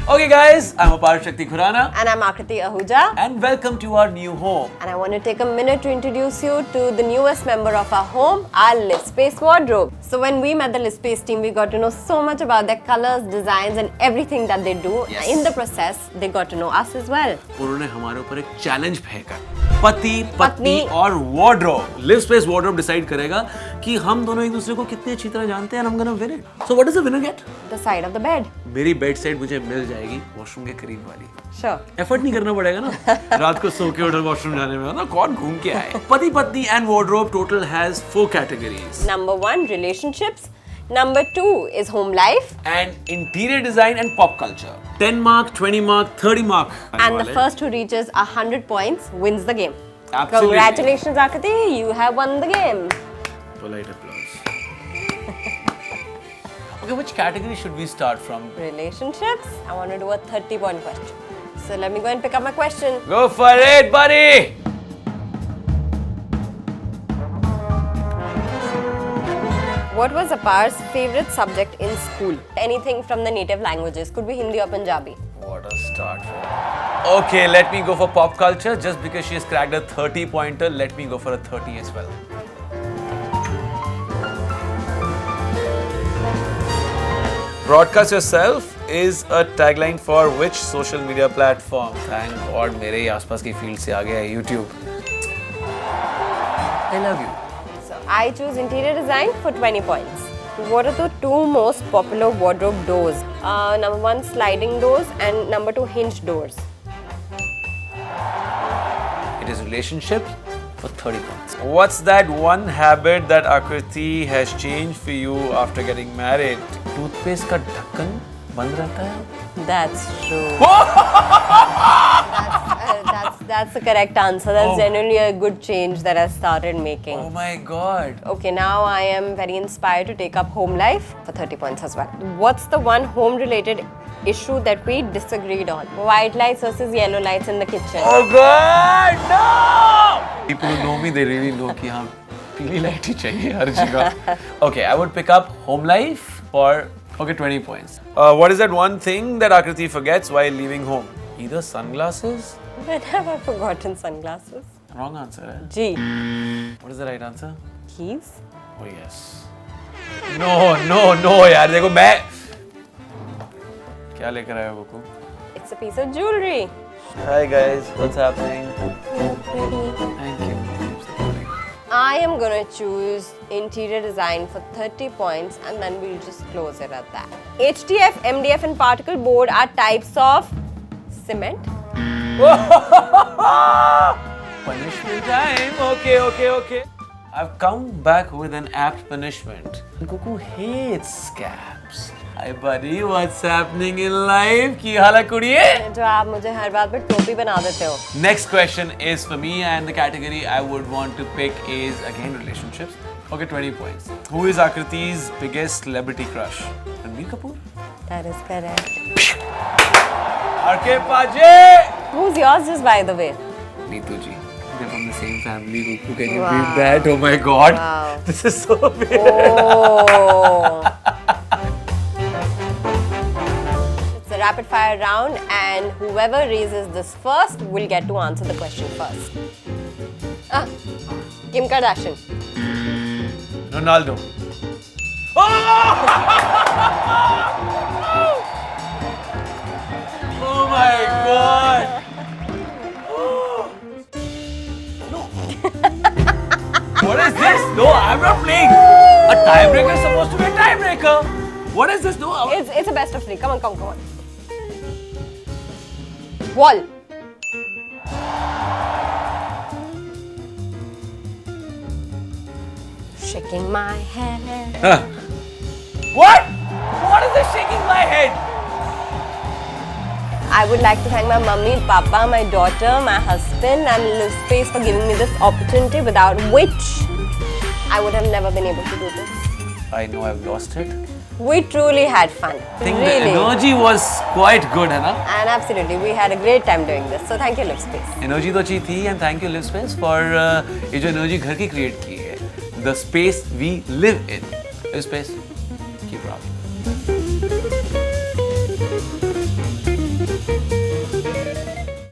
Okay guys, I'm Aparshakti Khurana. And I'm Akriti Ahuja. And welcome to our new home. And I want to take a minute to introduce you to the newest member of our home, our Livspace wardrobe. So when we met the Livspace team, we got to know so much about their colors, designs and everything that they do. Yes. In the process, they got to know us as well. उन्होंने हमारे ऊपर एक challenge फेंका, पति, पत्नी और wardrobe. Livspace wardrobe decide करेगा कि हम दोनों एक दूसरे को कितनी अच्छी तरह जानते हैं and I'm gonna win it. So what does the winner get? The side of the bed. मेरी बेड साइड मुझे मिल जाएगी वॉशरूम के करीब वाली. Sure. एफर्ट नहीं करना पड़ेगा ना रात को सो के उठकर वॉशरूम जाने में, ना कौन घूम के आए. पति पत्नी and wardrobe total has 4 categories. Number 1, relationships. Number 2 is home life. And interior design and pop culture. 10 mark, 20 mark, 30 mark. And the first who reaches 100 points wins the game. Absolutely. Congratulations, Akriti. You have won the game. Polite applause. Okay, which category should we start from? Relationships. I want to do a 30-point question. So let me go and pick up my question. Go for it, buddy! What was Apar's favorite subject in school? Anything from the native languages. Could be Hindi or Punjabi. What a start for. Okay, let me go for pop culture. Just because she has cracked a 30-pointer, let me go for a 30 as well. Broadcast yourself is a tagline for which social media platform? Thank God, मेरे ही आसपास की field से आ गया है YouTube. I love you. So I choose interior design for 20 points. What are the 2 most popular wardrobe doors? Number 1, sliding doors, and number 2, hinged doors. It is relationships for 30 points. What's that one habit that Akriti has changed for you after getting married? Toothpaste का ढक्कन बंद रहता है? That's true. That's the correct answer. That's genuinely a good change that I started making. Oh my God. Okay, now I am very inspired to take up home life for 30 points as well. What's the one home-related issue that we disagreed on? White lights versus yellow lights in the kitchen. Oh God, no! People who know me, they really know कि हाँ पीली light ही चाहिए हर जगह. Okay, I would pick up home life for 20 points. What is that one thing that Akriti forgets while leaving home? Either sunglasses. When have I forgotten sunglasses? Wrong answer, eh? G. What is the right answer? Keys. Oh yes. No यार देखो मैं क्या लेकर आया हूँ बुकू? It's a piece of jewelry. Hi guys, what's happening? Pretty. Thank you. I am gonna choose interior design for 30 points and then we'll just close it at that. HTF, MDF and particle board are types of cement. Punishment time. Okay. I've come back with an apt punishment. Cuckoo hates scabs. Hi buddy, what's happening in life? की हालत कुड़िए? जो आप मुझे हर बात पे टोपी बना देते हो. Next question is for me and the category I would want to pick is again relationships. Okay, 20 points. Who is Akriti's biggest celebrity crush? Ranbir Kapoor? That is correct. Arke Paje! Who's yours, just by the way? Neetu ji. They're from the same family. Can you believe that? Oh my God. Wow. This is so weird. Oh. It's a rapid fire round and whoever raises this first will get to answer the question first. Kim Kardashian. Ronaldo. Oh my God. No. What is this? No, I'm not playing. A tiebreaker is supposed to be a tiebreaker. What is this? No. It's a best of 3. Come on. Wall. Shaking my head. What? What is this shaking my head? I would like to thank my mummy, papa, my daughter, my husband and Livspace for giving me this opportunity without which I would have never been able to do this. I know I've lost it. We truly had fun. I think the energy was quite good, है ना? And absolutely, we had a great time doing this. So thank you, Livspace. Energy तो अच्छी थी and thank you Livspace for ये जो energy घर की create की है. The space we live in. Livspace, keep rocking.